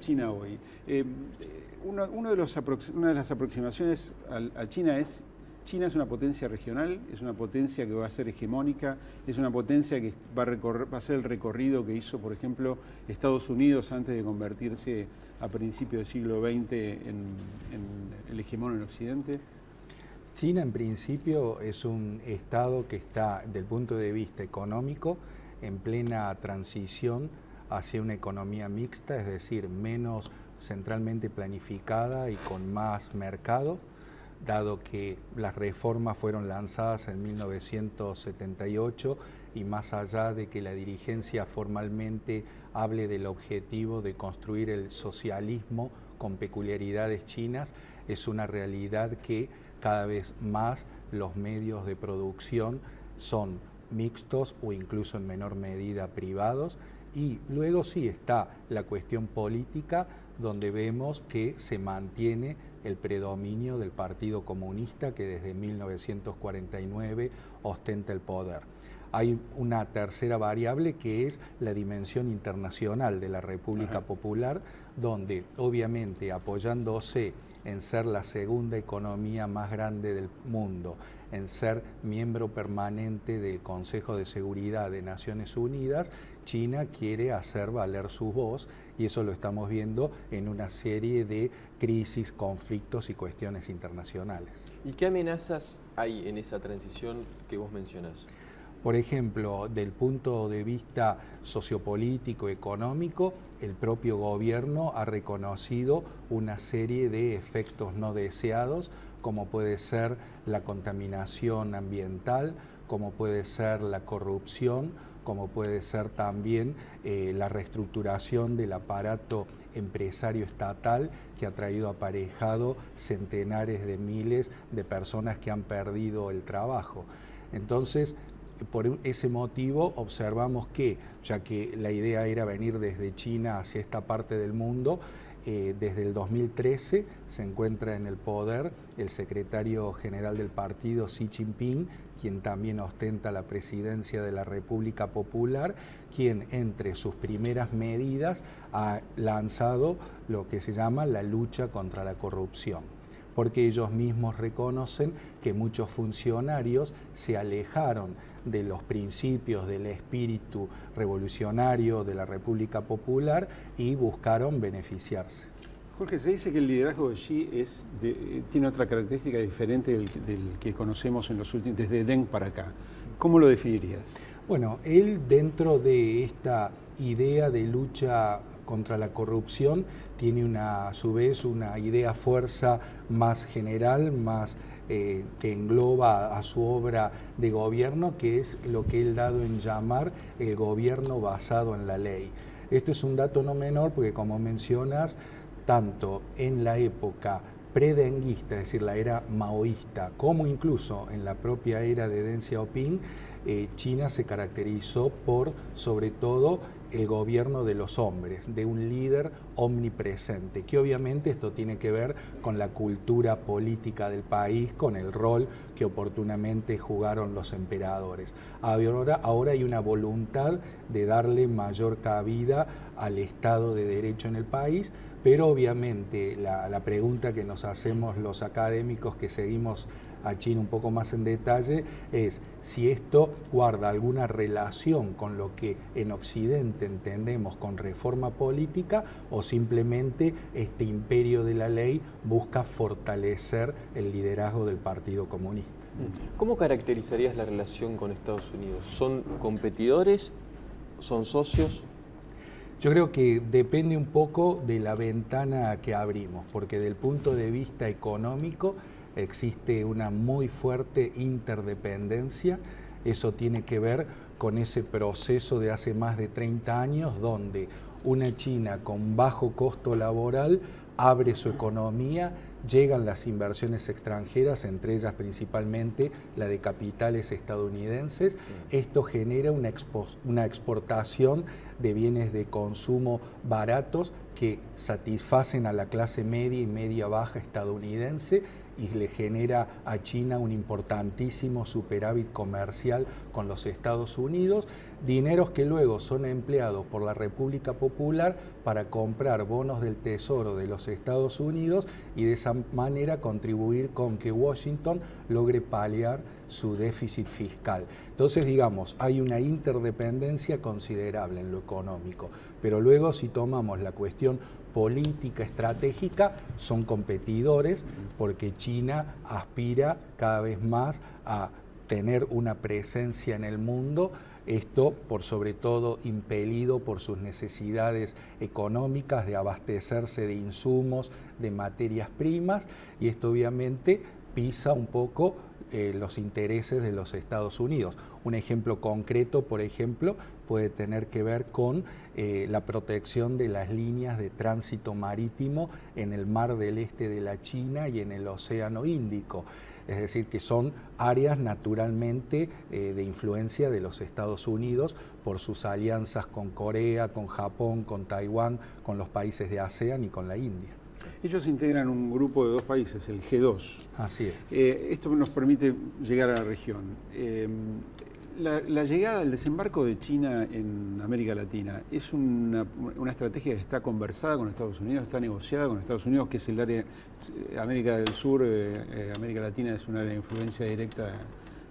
China hoy? Una de las aproximaciones a China es: China es una potencia regional, es una potencia que va a ser hegemónica, es una potencia que va a hacer el recorrido que hizo, por ejemplo, Estados Unidos antes de convertirse a principios del siglo XX en el hegemón en Occidente. China, en principio, es un Estado que está, desde el punto de vista económico, en plena transición hacia una economía mixta, es decir, menos centralmente planificada y con más mercado, dado que las reformas fueron lanzadas en 1978 y más allá de que la dirigencia formalmente hable del objetivo de construir el socialismo con peculiaridades chinas, es una realidad que cada vez más los medios de producción son mixtos o incluso en menor medida privados. Y luego sí está la cuestión política, donde vemos que se mantiene el predominio del Partido Comunista, que desde 1949 ostenta el poder. Hay una tercera variable que es la dimensión internacional de la República Popular, donde obviamente apoyándose en ser la segunda economía más grande del mundo, en ser miembro permanente del Consejo de Seguridad de Naciones Unidas, China quiere hacer valer su voz, y eso lo estamos viendo en una serie de crisis, conflictos y cuestiones internacionales. ¿Y qué amenazas hay en esa transición que vos mencionás? Por ejemplo, del punto de vista sociopolítico, económico, el propio gobierno ha reconocido una serie de efectos no deseados, como puede ser la contaminación ambiental, como puede ser la corrupción, como puede ser también la reestructuración del aparato empresario estatal, que ha traído aparejado centenares de miles de personas que han perdido el trabajo. Entonces, por ese motivo observamos que, ya que la idea era venir desde China hacia esta parte del mundo, desde el 2013 se encuentra en el poder el secretario general del partido, Xi Jinping, quien también ostenta la presidencia de la República Popular, quien entre sus primeras medidas ha lanzado lo que se llama la lucha contra la corrupción, porque ellos mismos reconocen que muchos funcionarios se alejaron de los principios del espíritu revolucionario de la República Popular y buscaron beneficiarse. Jorge, se dice que el liderazgo de Xi tiene otra característica diferente del que conocemos en los últimos, desde Deng para acá. ¿Cómo lo definirías? Bueno, él, dentro de esta idea de lucha contra la corrupción, tiene a su vez una idea fuerza más general, más que engloba a su obra de gobierno, que es lo que él ha dado en llamar el gobierno basado en la ley. Esto es un dato no menor porque, como mencionas, tanto en la época predenguista, es decir, la era maoísta, como incluso en la propia era de Deng Xiaoping, China se caracterizó por, sobre todo, el gobierno de los hombres, de un líder omnipresente, que obviamente esto tiene que ver con la cultura política del país, con el rol que oportunamente jugaron los emperadores. Ahora hay una voluntad de darle mayor cabida al Estado de Derecho en el país, pero obviamente la pregunta que nos hacemos los académicos que seguimos a China un poco más en detalle es si esto guarda alguna relación con lo que en Occidente entendemos con reforma política, o simplemente este imperio de la ley busca fortalecer el liderazgo del Partido Comunista. ¿Cómo caracterizarías la relación con Estados Unidos? ¿Son competidores? ¿Son socios? Yo creo que depende un poco de la ventana que abrimos, porque desde el punto de vista económico existe una muy fuerte interdependencia. Eso tiene que ver con ese proceso de hace más de 30 años donde una China con bajo costo laboral abre su economía, llegan las inversiones extranjeras, entre ellas principalmente la de capitales estadounidenses. Esto genera una exportación de bienes de consumo baratos que satisfacen a la clase media y media baja estadounidense, y le genera a China un importantísimo superávit comercial con los Estados Unidos. dineros que luego son empleados por la República Popular para comprar bonos del Tesoro de los Estados Unidos y de esa manera contribuir con que Washington logre paliar su déficit fiscal. Entonces, digamos, hay una interdependencia considerable en lo económico, pero luego si tomamos la cuestión política, estratégica, son competidores porque China aspira cada vez más a tener una presencia en el mundo, esto por sobre todo impelido por sus necesidades económicas de abastecerse de insumos, de materias primas, y esto obviamente pisa un poco los intereses de los Estados Unidos. Un ejemplo concreto, por ejemplo, puede tener que ver con la protección de las líneas de tránsito marítimo en el Mar del Este de la China y en el Océano Índico. Es decir, que son áreas naturalmente de influencia de los Estados Unidos por sus alianzas con Corea, con Japón, con Taiwán, con los países de ASEAN y con la India. Ellos integran un grupo de 2 países, el G2. Así es. Esto nos permite llegar a la región. La llegada, el desembarco de China en América Latina, ¿es una estrategia que está conversada con Estados Unidos, está negociada con Estados Unidos, que es el área, América del Sur, América Latina es un área de influencia directa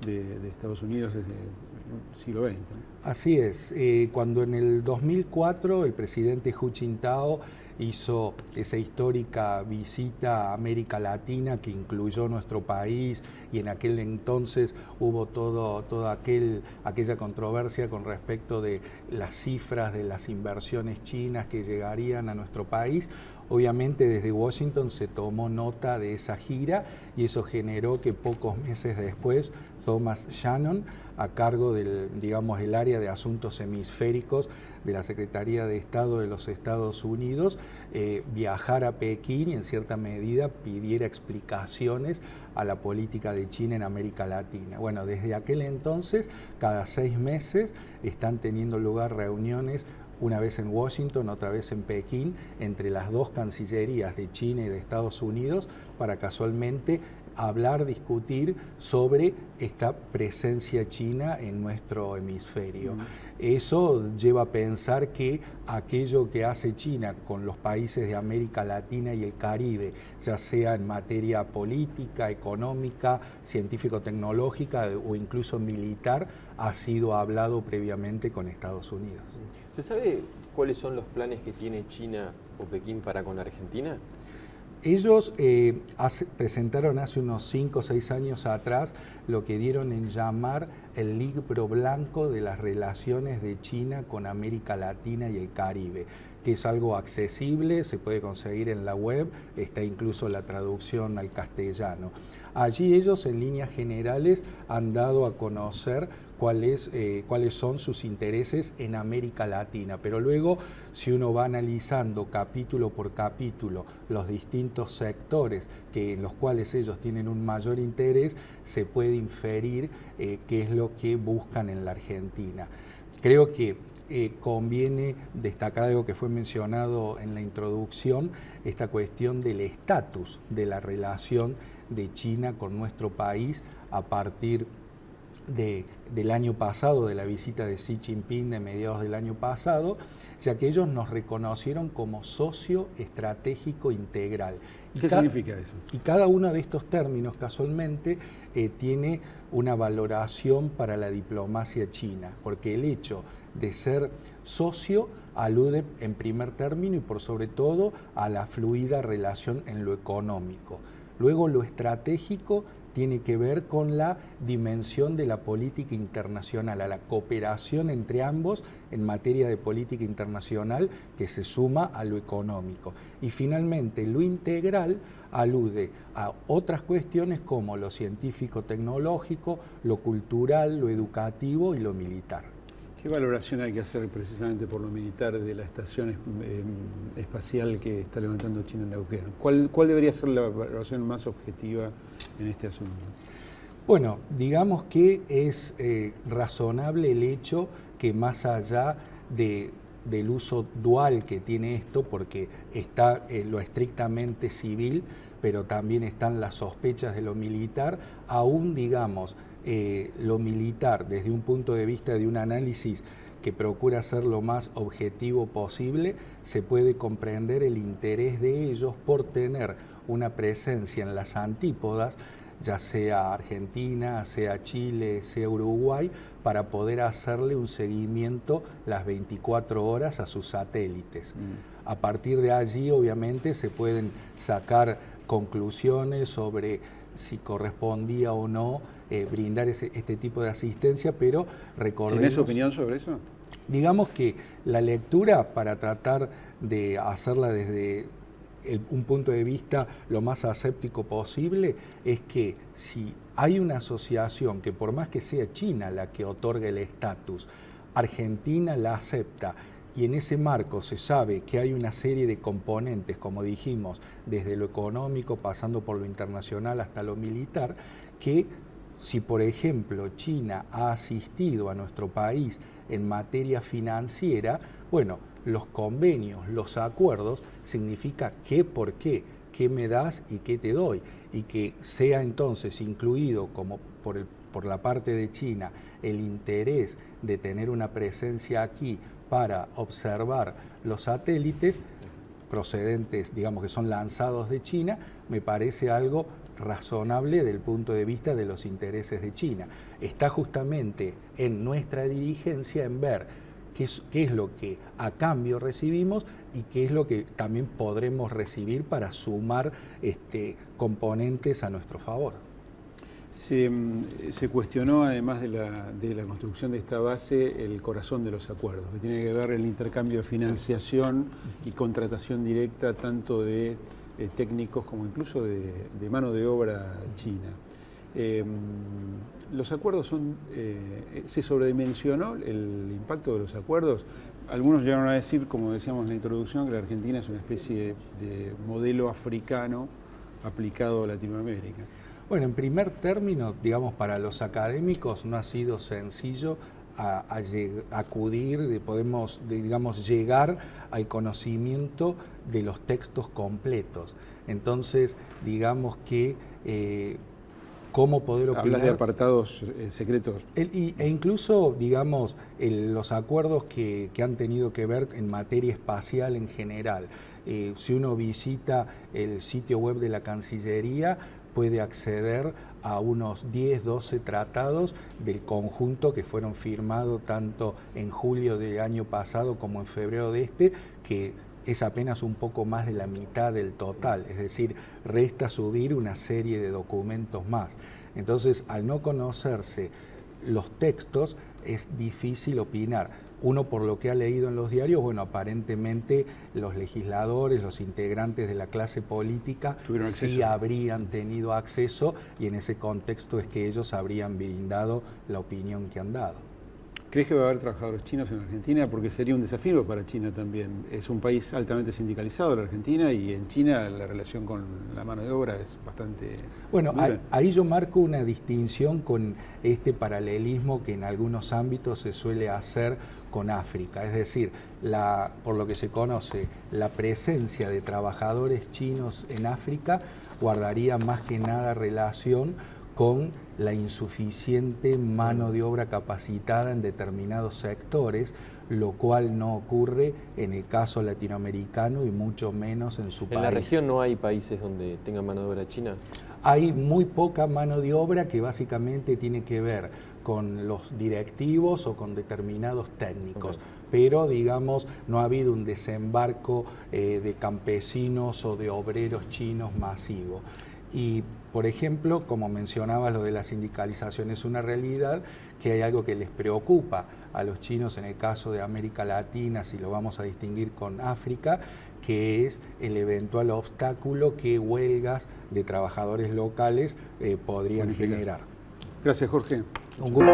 de Estados Unidos desde el siglo XX? ¿no? Así es. Cuando en el 2004 el presidente Hu Jintao hizo esa histórica visita a América Latina que incluyó nuestro país, y en aquel entonces hubo toda aquella controversia con respecto de las cifras de las inversiones chinas que llegarían a nuestro país. Obviamente desde Washington se tomó nota de esa gira y eso generó que pocos meses después Thomas Shannon, a cargo del, digamos, el área de asuntos hemisféricos de la Secretaría de Estado de los Estados Unidos, viajara a Pekín y en cierta medida pidiera explicaciones a la política de China en América Latina. Bueno, desde aquel entonces, cada 6 meses están teniendo lugar reuniones, una vez en Washington, otra vez en Pekín, entre las 2 cancillerías de China y de Estados Unidos, para casualmente hablar, discutir sobre esta presencia china en nuestro hemisferio. Eso lleva a pensar que aquello que hace China con los países de América Latina y el Caribe, ya sea en materia política, económica, científico-tecnológica o incluso militar, ha sido hablado previamente con Estados Unidos. ¿Se sabe cuáles son los planes que tiene China o Pekín para con la Argentina? Ellos presentaron hace unos 5 o 6 años atrás lo que dieron en llamar el libro blanco de las relaciones de China con América Latina y el Caribe, que es algo accesible, se puede conseguir en la web, está incluso la traducción al castellano. Allí ellos en líneas generales han dado a conocer cuáles son sus intereses en América Latina, pero luego si uno va analizando capítulo por capítulo los distintos sectores en los cuales ellos tienen un mayor interés, se puede inferir qué es lo que buscan en la Argentina. Creo que conviene destacar algo que fue mencionado en la introducción, esta cuestión del estatus de la relación de China con nuestro país a partir del año pasado, de la visita de Xi Jinping de mediados del año pasado, ya que ellos nos reconocieron como socio estratégico integral. ¿Qué significa eso? Y cada uno de estos términos, casualmente, tiene una valoración para la diplomacia china, porque el hecho de ser socio alude en primer término y por sobre todo a la fluida relación en lo económico. Luego lo estratégico tiene que ver con la dimensión de la política internacional, a la cooperación entre ambos en materia de política internacional que se suma a lo económico. Y finalmente lo integral alude a otras cuestiones como lo científico-tecnológico, lo cultural, lo educativo y lo militar. ¿Qué valoración hay que hacer precisamente por lo militar de la estación espacial que está levantando China en Neuquén? ¿Cuál debería ser la valoración más objetiva en este asunto? Bueno, digamos que es razonable el hecho que más allá del uso dual que tiene esto, porque está lo estrictamente civil, pero también están las sospechas de lo militar, aún digamos lo militar desde un punto de vista de un análisis que procura ser lo más objetivo posible, se puede comprender el interés de ellos por tener una presencia en las antípodas, ya sea Argentina, sea Chile, sea Uruguay, para poder hacerle un seguimiento las 24 horas a sus satélites. A partir de allí, obviamente, se pueden sacar conclusiones sobre si correspondía o no brindar este tipo de asistencia, pero recordemos... ¿Tienes opinión sobre eso? Digamos que la lectura, para tratar de hacerla desde un punto de vista lo más aséptico posible, es que si hay una asociación que, por más que sea China la que otorga el estatus, Argentina la acepta, y en ese marco se sabe que hay una serie de componentes, como dijimos, desde lo económico, pasando por lo internacional hasta lo militar, que si, por ejemplo, China ha asistido a nuestro país en materia financiera, bueno, los convenios, los acuerdos, significa qué por qué me das y qué te doy, y que sea entonces incluido como por la parte de China el interés de tener una presencia aquí para observar los satélites procedentes, digamos que son lanzados de China, me parece algo razonable del punto de vista de los intereses de China. Está justamente en nuestra dirigencia en ver qué es lo que a cambio recibimos y qué es lo que también podremos recibir para sumar componentes a nuestro favor. Se cuestionó, además de la construcción de esta base, el corazón de los acuerdos, que tiene que ver el intercambio de financiación y contratación directa tanto de técnicos como incluso de mano de obra china. Los acuerdos se sobredimensionó el impacto de los acuerdos. Algunos llegaron a decir, como decíamos en la introducción, que la Argentina es una especie de modelo africano aplicado a Latinoamérica. Bueno, en primer término, digamos, para los académicos no ha sido sencillo acudir, digamos, llegar al conocimiento de los textos completos. Entonces, digamos que cómo poder opinar... Hablas de apartados secretos. E incluso, digamos, los acuerdos que han tenido que ver en materia espacial en general. Si uno visita el sitio web de la Cancillería, puede acceder a unos 10, 12 tratados del conjunto que fueron firmados tanto en julio del año pasado como en febrero de que es apenas un poco más de la mitad del total, es decir, resta subir una serie de documentos más. Entonces, al no conocerse los textos, es difícil opinar. Uno, por lo que ha leído en los diarios, bueno, aparentemente los legisladores, los integrantes de la clase política sí habrían tenido acceso, y en ese contexto es que ellos habrían brindado la opinión que han dado. ¿Crees que va a haber trabajadores chinos en Argentina? Porque sería un desafío para China también. Es un país altamente sindicalizado, la Argentina, y en China la relación con la mano de obra es bastante... Bueno, ahí yo marco una distinción con este paralelismo que en algunos ámbitos se suele hacer con África. Es decir, por lo que se conoce, la presencia de trabajadores chinos en África guardaría más que nada relación con la insuficiente mano de obra capacitada en determinados sectores, lo cual no ocurre en el caso latinoamericano y mucho menos en su país. ¿En la región no hay países donde tengan mano de obra china? Hay muy poca mano de obra que básicamente tiene que ver con los directivos o con determinados técnicos. Okay. Pero, digamos, no ha habido un desembarco de campesinos o de obreros chinos masivo. Y, por ejemplo, como mencionaba, lo de la sindicalización es una realidad, que hay algo que les preocupa a los chinos en el caso de América Latina, si lo vamos a distinguir con África, que es el eventual obstáculo que huelgas de trabajadores locales podrían generar. Gracias, Jorge. Un gusto.